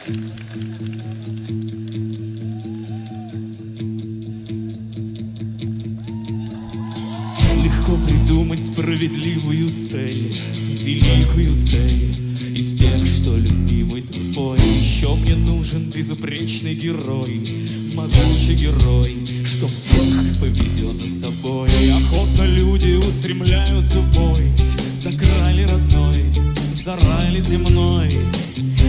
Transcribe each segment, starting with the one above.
Легко придумать справедливую цель, великую цель из тех, что любимый твой. Еще мне нужен безупречный герой, могучий герой, что всех поведет за собой. Охотно люди устремляются в бой за край родной, за рай земной,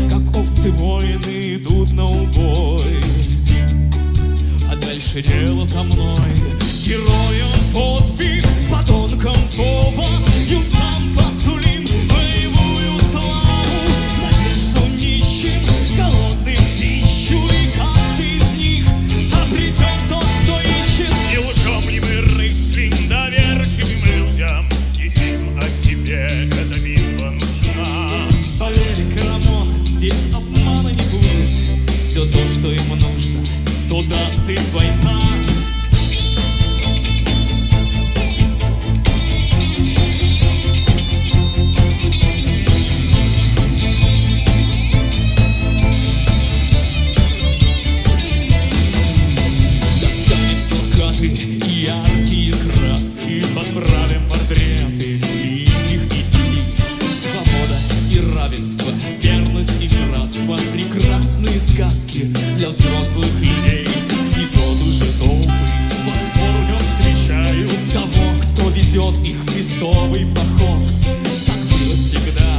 как овцы воины идут на убой. А дальше дело за мной. Героям подвиг, подонкам повод, юнцам посулим боевую славу, надежду нищим, голодным пищу, и каждый из них обретет то, что ищет. Не лжем ли мы рыцарям, доверчивым людям, и им о себе эта битва нужна? Поверь, Карамон, здесь обмана не будет. Все то, что им нужно, то даст им война. Яркие краски, подправим портреты великих идей. Свобода и равенство, верность и братство, прекрасные сказки для взрослых людей. И вот уже толпы с восторгом встречают того, кто ведет их в крестовый поход. Так было всегда,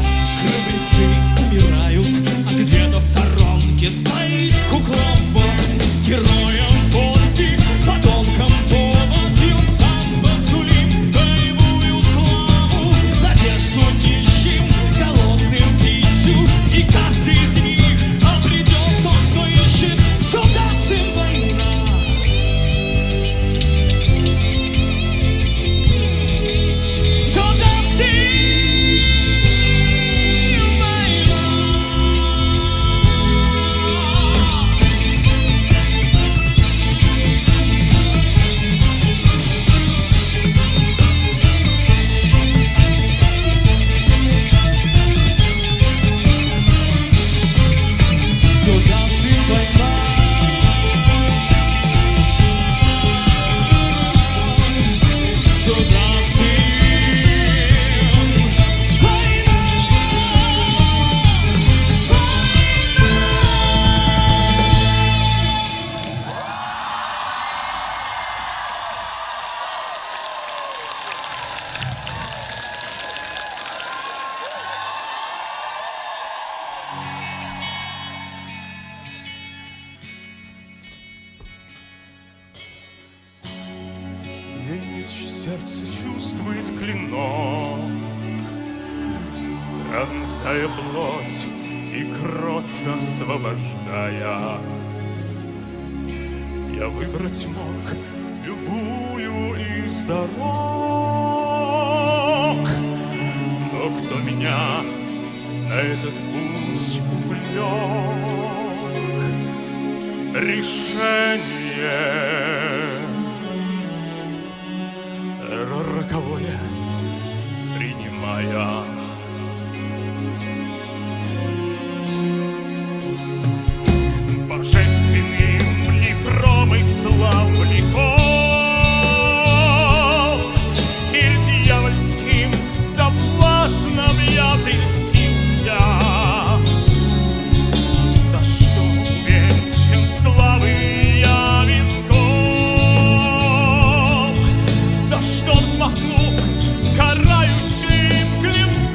храбрецы умирают, а где-то в сторонке стоит кукловод. Героям подвиг, подонкам повод, юнцам посулим боевую славу, надежду нищим, голодным пищу, и каждый из них обретет то, что ищет. Все даст им война. Все даст им война. Все даст им война. Все даст им война. Меч сердце чувствует клинок, пронзая плоть и кровь освобождая. Я выбрать мог любую из дорог, но кто меня на этот путь увлек? Решение роковое принимая. Божественным ли промыслом влекол, или дьявольским соблазном я прельстился? За что увенчан славы я венком? За что взмахнув карающим клинком?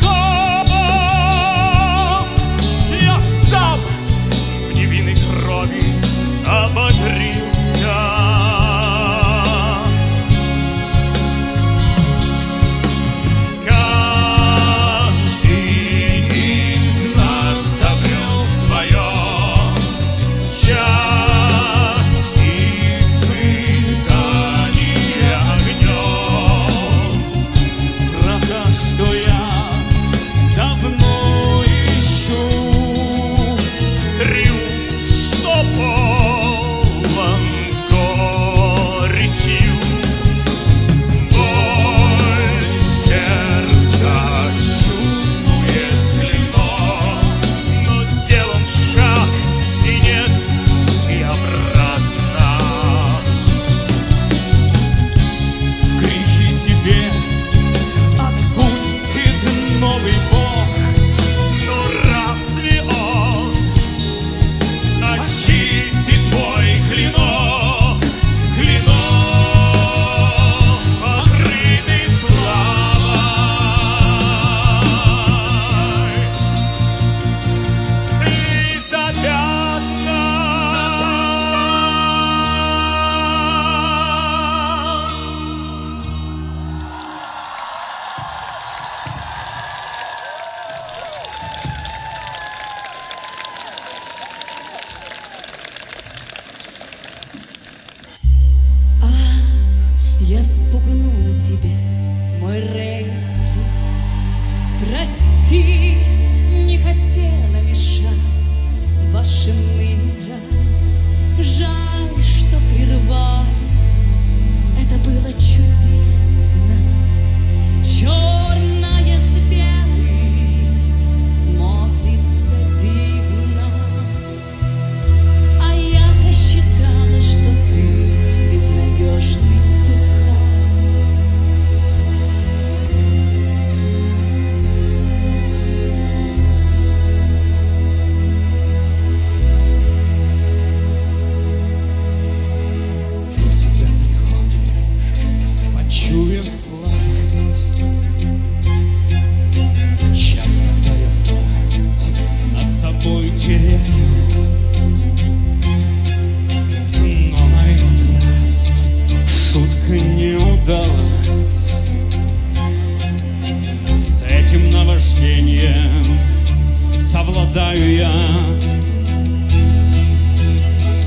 страдаю я.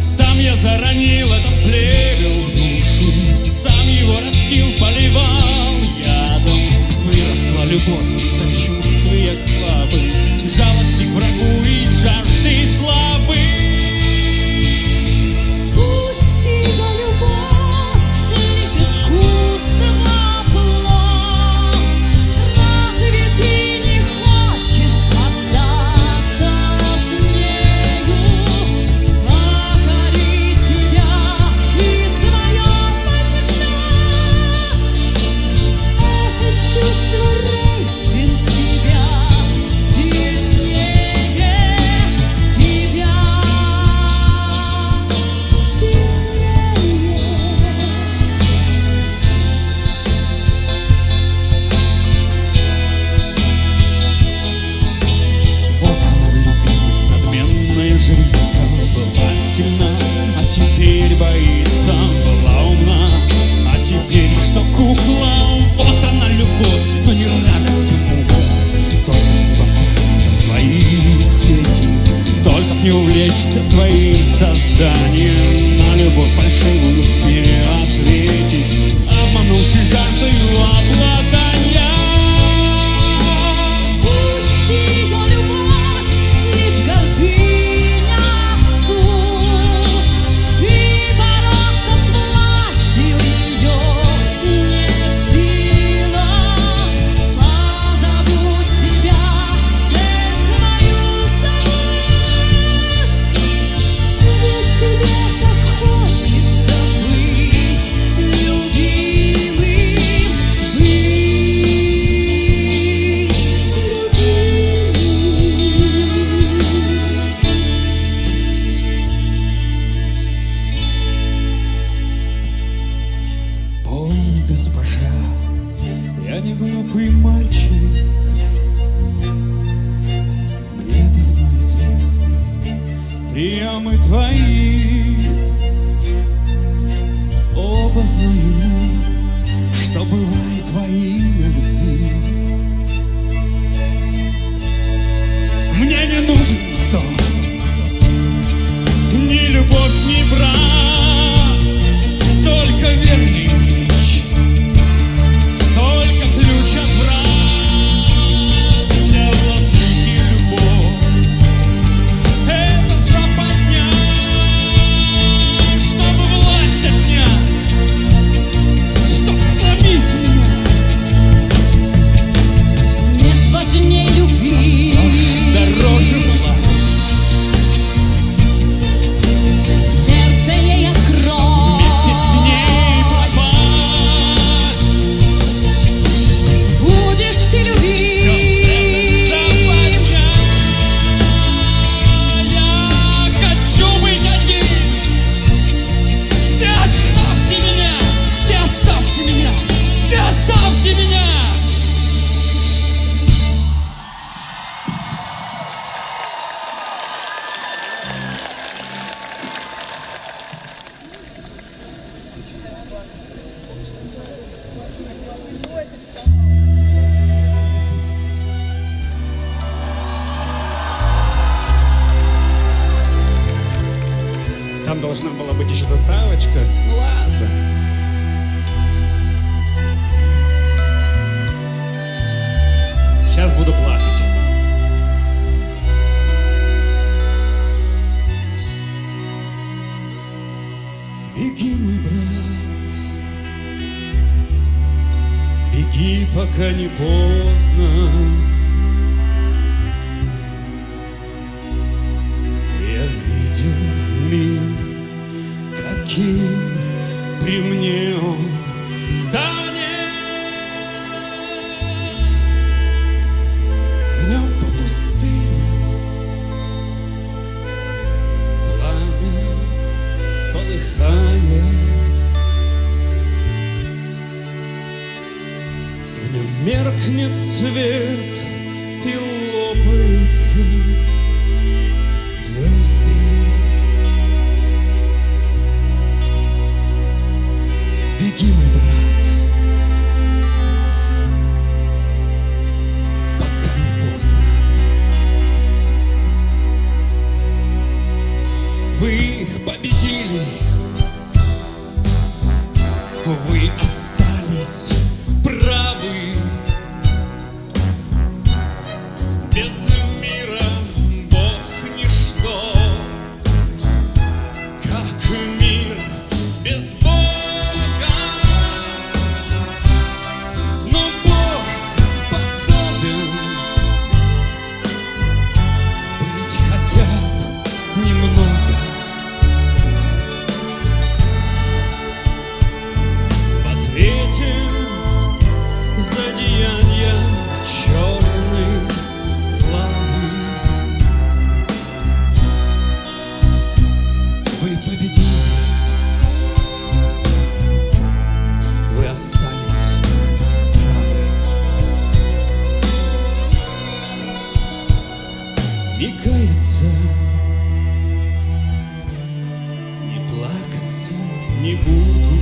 Сам я заронил этот плевел в душу, сам его растил, поливал ядом. Выросла любовь и сочувствие к слабым, жалости к врагу и жажды славы. Пусть ее любовь лишь искусство плод. Разве ты не хочешь остаться с нею? Покори тебя и свое познать. Это чувство Рейстлин тебя сильнее тебя, сильнее. Вот она влюбилась, надменная жрица, была сильна, а теперь боится, была умна, а теперь что кукла. Вот она любовь, но не радость и мука, только не попасть со своей сети, только б не увлечься своим созданием, на любовь фальшивую не ответить, обманувшись жаждою обладания. Пусть ее любовь лишь гордыня, суть. Ты бороться с властью ее не в силах. Позовут тебя, цель свою забыть. Ведь тебе так хочется быть любимым, быть любимым. Помни, госпожа, я не глупый мальчик, мне давно известны приемы твои. Оба знаем мы, что бывает во имя любви. Мне не нужен никто, ни любовь, ни брак, только верный меч, только ключ от врат. Для владыки любовь — это западня, чтобы власть отнять, чтоб сломить меня. Нет важней любви, Дороже власть, сердце ей открой. вместе с ней пропасть. Будешь ты любить. Всё это западня. Я хочу быть один. Все оставьте меня, все оставьте меня, все оставьте меня. Там должна была быть еще заставочка. Ну ладно. Сейчас буду плакать. Беги, мой брат, беги, пока не поздно. Я видел мир, каким при мне он станет. В нем по пустыне пламя полыхает, в нем меркнет свет и лопаются звезды. Беги, мой брат, пока не поздно. Вы победили, вы остались правы. Без мира Бог ничто, как мир без Бога. Но Бог способен быть хотя бы немного. В ответе за деяния черной славы вы победили, вы остались правы. Не каяться, не плакаться не буду.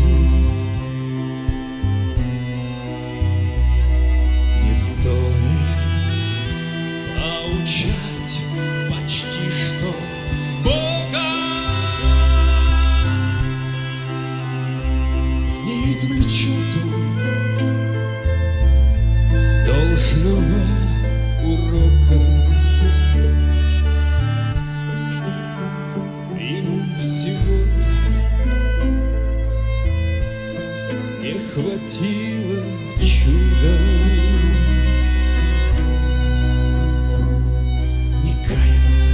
Не стоит поучать почти что Бога. Не извлечет он должного урока. Ему всего-то не хватило чуда. Не каяться,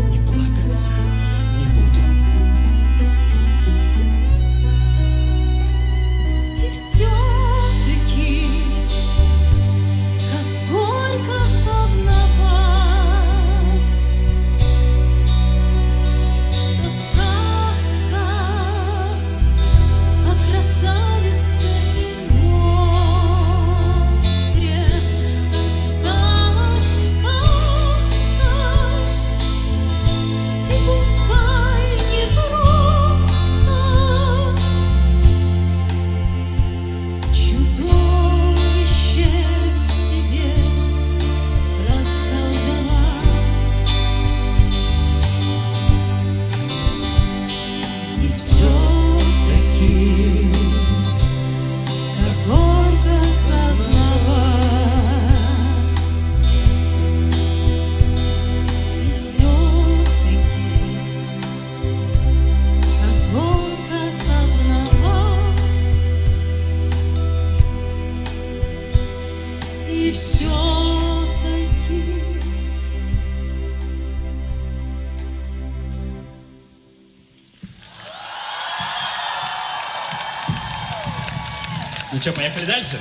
не плакаться не буду. И все-таки, как горько сознавать, что сказка о красавице и монстре осталась сказкой. И пускай не просто чудовище в себе расколдовать. И все-таки, как горько сознавать, и все-таки, как горько сознавать, и все-таки. Ну что, поехали дальше?